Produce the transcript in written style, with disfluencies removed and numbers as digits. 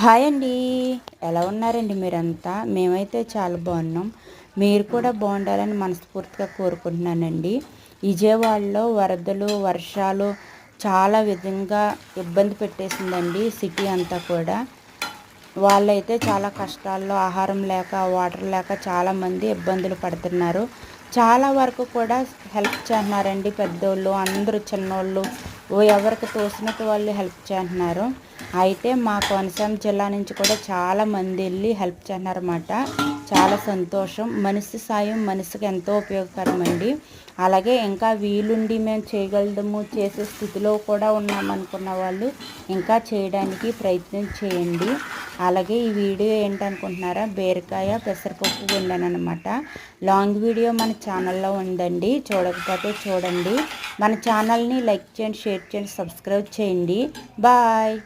Hi అండి. ఎలా ఉన్నారండి మీరంతా? మేమైతే చాలా బాగున్నాం. మీరు కూడా బాగుండాలని మనస్ఫూర్తిగా కోరుకుంటున్నానండి. విజయవాడలో వరదలు, వర్షాలు చాలా విధంగా ఇబ్బంది పెట్టేసిందండి సిటీ అంతా కూడా. వాళ్ళైతే చాలా కష్టాల్లో ఆహారం లేక, వాటర్ లేక చాలామంది ఇబ్బందులు పడుతున్నారు. చాలా వరకు కూడా హెల్ప్ చేస్తున్నారండి పెద్దోళ్ళు, అందరూ చిన్నోళ్ళు ఎవరికి తోసినట్టు వాళ్ళు హెల్ప్ చేస్తున్నారు. అయితే మా కోనసీమ జిల్లా నుంచి కూడా చాలామంది వెళ్ళి హెల్ప్ చేస్తున్నారన్నమాట. చాలా సంతోషం. మనిషి సాయం మనిషికి ఎంతో ఉపయోగకరం అండి. అలాగే ఇంకా వీలుండి మేము చేయగలము, చేసే స్థితిలో కూడా ఉన్నామనుకున్న వాళ్ళు ఇంకా చేయడానికి ప్రయత్నం చేయండి. అలాగే ఈ వీడియో ఏంటనుకుంటున్నారా, బీరకాయ పెసరపప్పు వండానమాట. లాంగ్ వీడియో మన ఛానల్లో ఉందండి, చూడకపోతే చూడండి. మన ఛానల్ని లైక్ చేయండి, షేర్ చేయండి, సబ్స్క్రైబ్ చేయండి. బాయ్.